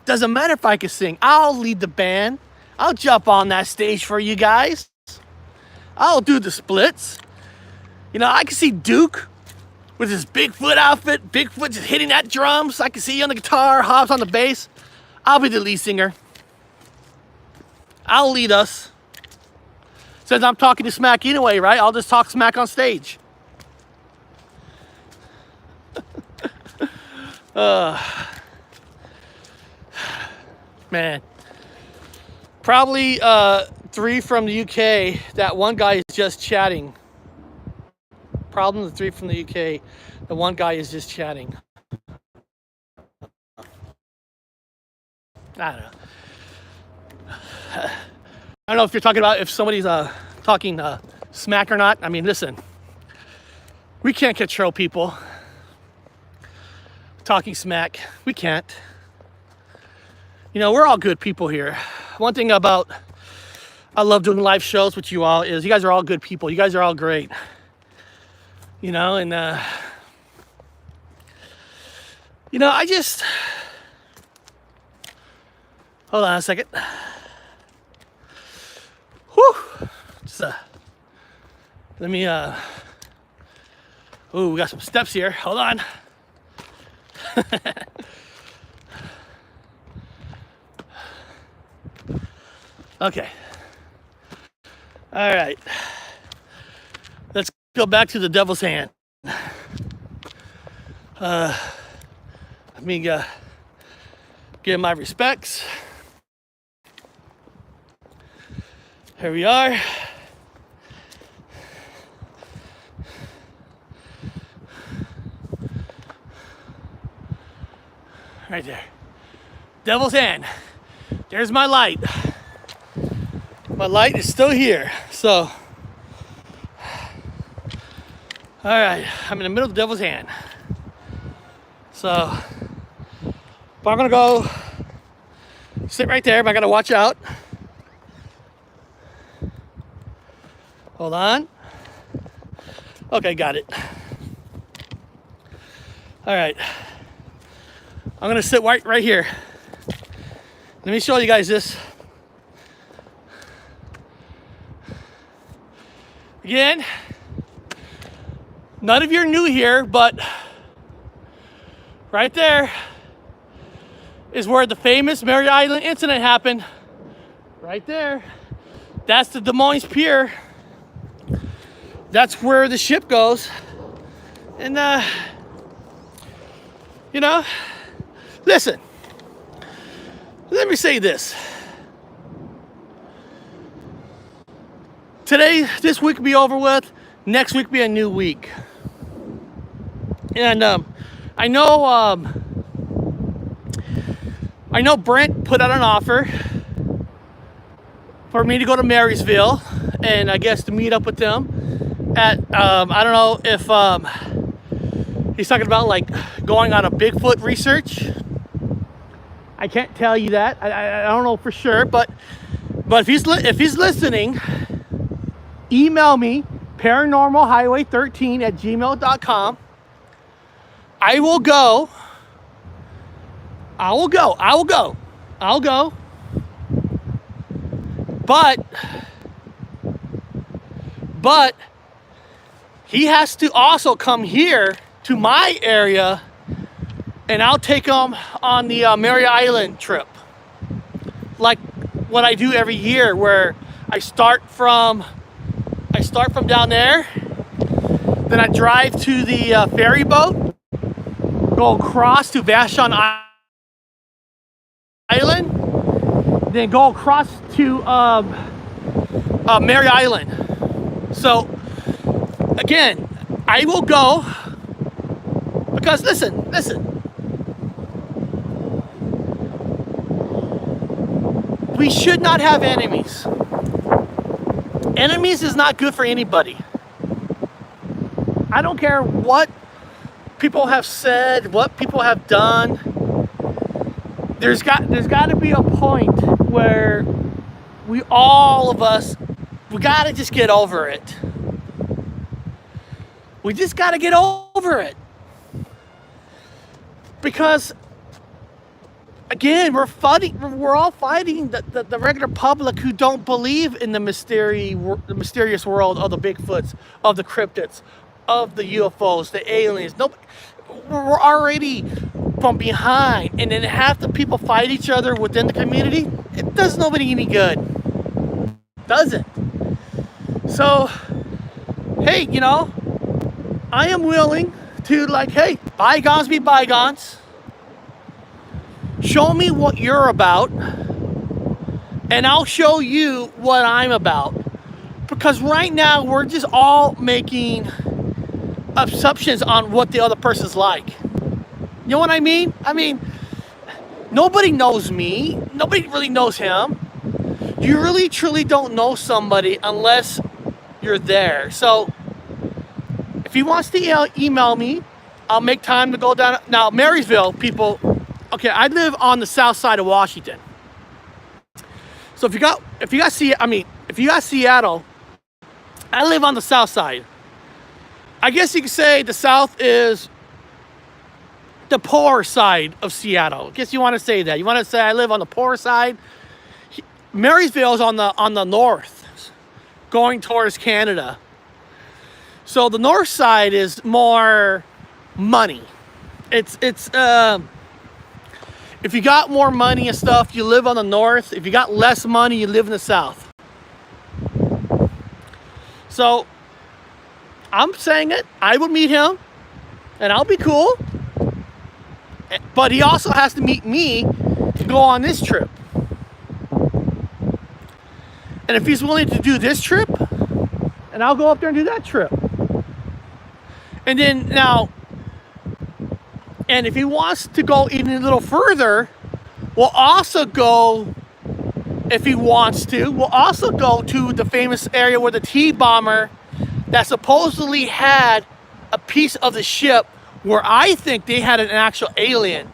Doesn't matter if I can sing. I'll lead the band. I'll jump on that stage for you guys. I'll do the splits. You know, I can see Duke with his Bigfoot outfit. Bigfoot just hitting that drums. I can see you on the guitar, Hobbs on the bass. I'll be the lead singer. I'll lead us. Since I'm talking to smack anyway, right? I'll just talk smack on stage. Man. Probably 3 from the UK. That one guy is just chatting. Problem the 3 from the UK. The one guy is just chatting. I don't know. I don't know if you're talking about if somebody's talking smack or not. I mean, listen, we can't control people talking smack. We can't. You know, we're all good people here. One thing about I love doing live shows with you all is you guys are all good people. You guys are all great. You know, and you know, I just hold on a second. Whew. Just, let me, ooh, we got some steps here. Hold on. Okay. All right. Let's go back to the devil's hand. Let me give my respects. Here we are. Right there. Devil's hand. There's my light. My light is still here. So, all right. I'm in the middle of the devil's hand. So, but I'm gonna go sit right there, but I gotta watch out. Hold on. Okay, got it. All right. I'm gonna sit right here. Let me show you guys this. Again, none of you are new here, but right there is where the famous Mary Island incident happened. Right there. That's the Des Moines Pier. That's where the ship goes. And, you know, listen, let me say this. Today, this week will be over with. Next week will be a new week. And I know Brent put out an offer for me to go to Marysville and I guess to meet up with them at, I don't know if he's talking about like going on a Bigfoot research. I can't tell you that. I don't know for sure, but if he's listening, email me, paranormalhighway13@gmail.com. I will go. I'll go. But he has to also come here to my area, and I'll take him on the Mary Island trip, like what I do every year, where I start from down there, then I drive to the ferry boat, go across to Vashon Island, then go across to Mary Island. So again, I will go because listen. We should not have enemies. Enemies is not good for anybody. I don't care what people have said, what people have done. There's got to be a point where all of us, we got to just get over it. We just got to get over it. Because again, we're all fighting the regular public who don't believe in the mysterious world of the Bigfoots, of the cryptids, of the UFOs, the aliens. We're already from behind, and then half the people fight each other within the community. It does nobody any good. Doesn't. So, hey, I am willing to, hey, bygones be bygones. Show me what you're about, and I'll show you what I'm about. Because right now, we're just all making assumptions on what the other person's like. You know what I mean? Nobody knows me. Nobody really knows him. You really, truly don't know somebody unless you're there. So, if he wants to email me, I'll make time to go down. Now, Marysville, people, okay, I live on the south side of Washington. So if you got Seattle, I live on the south side. I guess you could say the south is the poor side of Seattle. I guess you want to say that. You want to say I live on the poor side. Marysville is on the north, going towards Canada. So the north side is more money. It's if you got more money and stuff, you live on the north. If you got less money, you live in the south. So I'm saying it. I would meet him, and I'll be cool. But he also has to meet me to go on this trip. And if he's willing to do this trip, and I'll go up there and do that trip. And then and if he wants to go even a little further, we'll also go, if he wants to, we'll also go to the famous area where the T-bomber that supposedly had a piece of the ship where I think they had an actual alien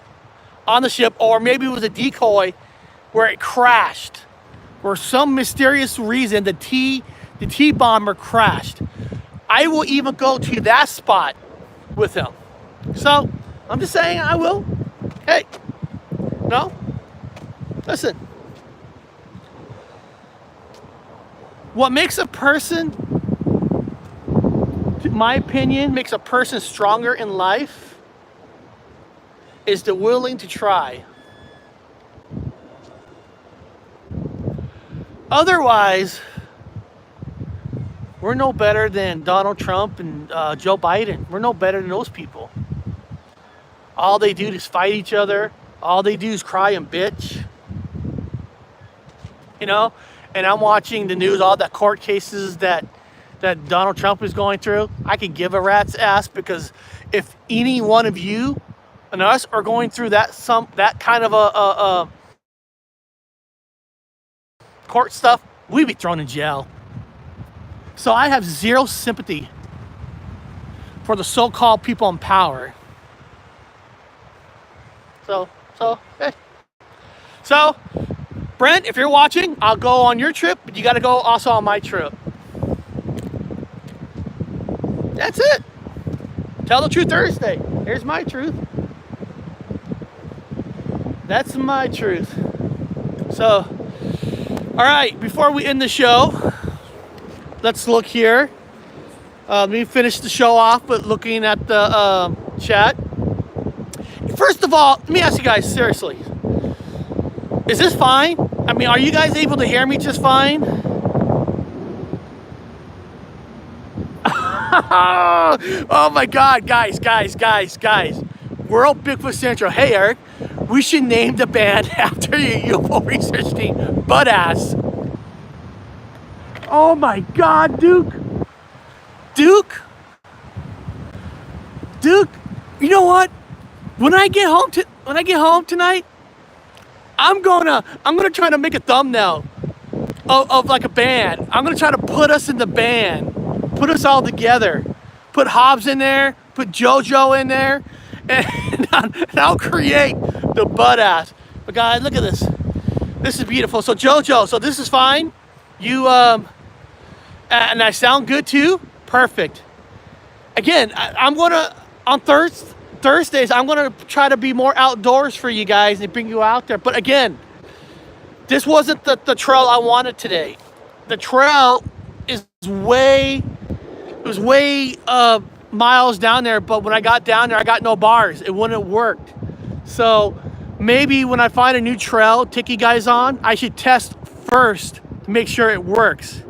on the ship, or maybe it was a decoy where it crashed. For some mysterious reason, the T-bomber crashed. I will even go to that spot with him. So, I'm just saying I will. Hey, no? Listen. What makes a person, in my opinion, makes a person stronger in life is the willing to try. Otherwise, we're no better than Donald Trump and Joe Biden. We're no better than those people. All they do is fight each other. All they do is cry and bitch. And I'm watching the news, all the court cases that Donald Trump is going through. I could give a rat's ass, because if any one of you and us are going through that kind of a court stuff, we'd be thrown in jail. So I have zero sympathy for the so-called people in power. So, hey. So, Brent, if you're watching, I'll go on your trip, but you got to go also on my trip. That's it. Tell the truth Thursday. Here's my truth. That's my truth. So, all right, before we end the show, let's look here. Let me finish the show off with looking at the chat. First of all, let me ask you guys, seriously. Is this fine? I mean, are you guys able to hear me just fine? Oh my God, guys. World Bigfoot Central. Hey, Eric, we should name the band after your UFO research team, Butt Ass. Oh my God, Duke, you know what? When I get home tonight, I'm gonna try to make a thumbnail of like a band. I'm gonna try to put us in the band, put us all together, put Hobbs in there, put JoJo in there, and I'll create the Butt Ass. But guys, look at this. This is beautiful. So JoJo, so this is fine. You and I sound good too. Perfect. Again, I'm gonna on Thursdays, I'm gonna try to be more outdoors for you guys and bring you out there. But again, this wasn't the trail I wanted today. The trail was way miles down there, but when I got down there, I got no bars. It wouldn't have worked. So maybe when I find a new trail, take you guys on, I should test first to make sure it works.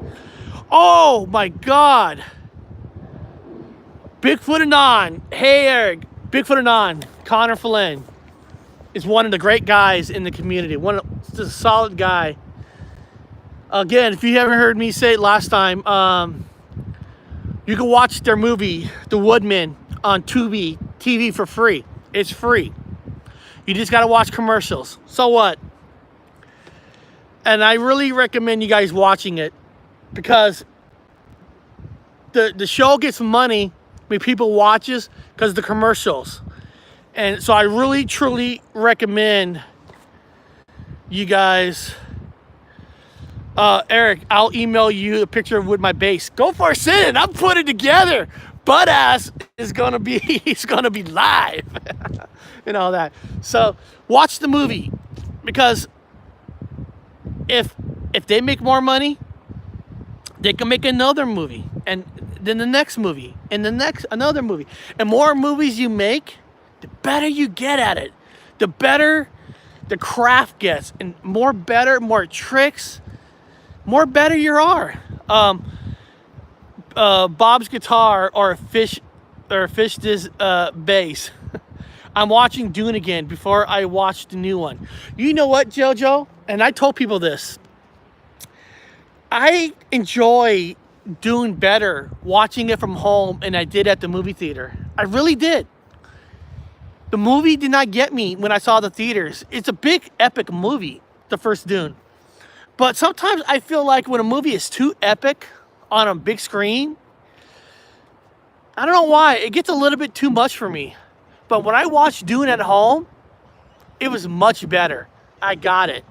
Oh my God. Bigfoot Anon. Hey, Eric. Bigfoot Anon. Connor Flynn is one of the great guys in the community. Just a solid guy. Again, if you haven't heard me say it last time, you can watch their movie, The Woodman, on Tubi TV for free. It's free. You just got to watch commercials. So what? And I really recommend you guys watching it because the show gets money when people watches because of the commercials. And so I really, truly recommend you guys. Eric, I'll email you a picture with my base. Go for it, send it. I'm putting it together. Butt Ass is gonna be, he's gonna be live and all that. So watch the movie because if they make more money, they can make another movie, and then the next movie, and the next another movie. And more movies you make, the better you get at it. The better the craft gets, and more tricks, more better you are. Bob's Guitar or Fish this bass. I'm watching Dune again before I watch the new one. You know what, JoJo? And I told people this. I enjoy Dune better watching it from home than I did at the movie theater. I really did. The movie did not get me when I saw the theaters. It's a big, epic movie, the first Dune. But sometimes I feel like when a movie is too epic on a big screen, I don't know why, it gets a little bit too much for me. But when I watched Dune at home, it was much better. I got it.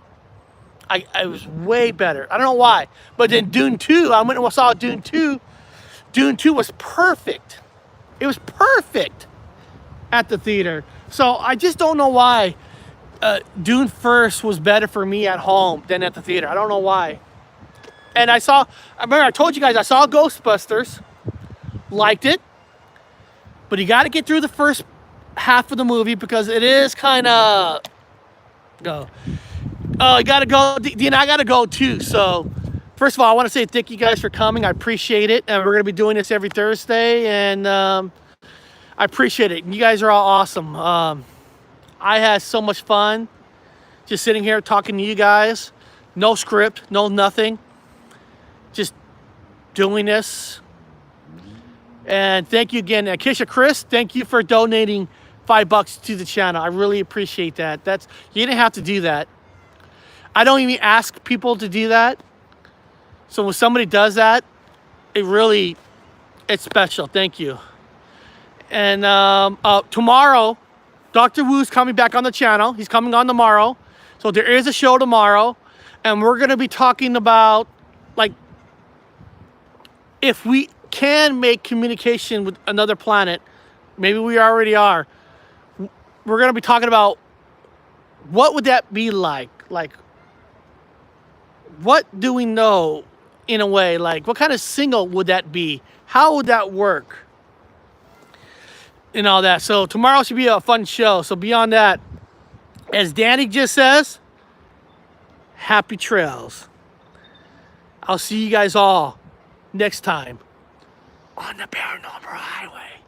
I was way better. I don't know why. But then Dune 2, I went and saw Dune 2. Dune 2 was perfect. It was perfect at the theater. So I just don't know why Dune first was better for me at home than at the theater. I don't know why. And I remember I told you guys, I saw Ghostbusters, liked it, but you got to get through the first half of the movie because it is kind of, you got to go, and I got to go too. So first of all, I want to say thank you guys for coming. I appreciate it. And we're going to be doing this every Thursday, and I appreciate it. You guys are all awesome. I had so much fun just sitting here talking to you guys. No script, no nothing. Just doing this. And thank you again. And Kisha Chris, thank you for donating $5 to the channel. I really appreciate that. You didn't have to do that. I don't even ask people to do that. So when somebody does that, it's special. Thank you. And tomorrow, Dr. Wu's coming back on the channel. He's coming on tomorrow. So there is a show tomorrow. And we're going to be talking about, like, if we can make communication with another planet, maybe we already are, we're going to be talking about what would that be like? Like, what do we know in a way? Like, what kind of signal would that be? How would that work? And all that. So tomorrow should be a fun show. So beyond that, as Danny just says, happy trails. I'll see you guys all next time on the Paranormal Highway.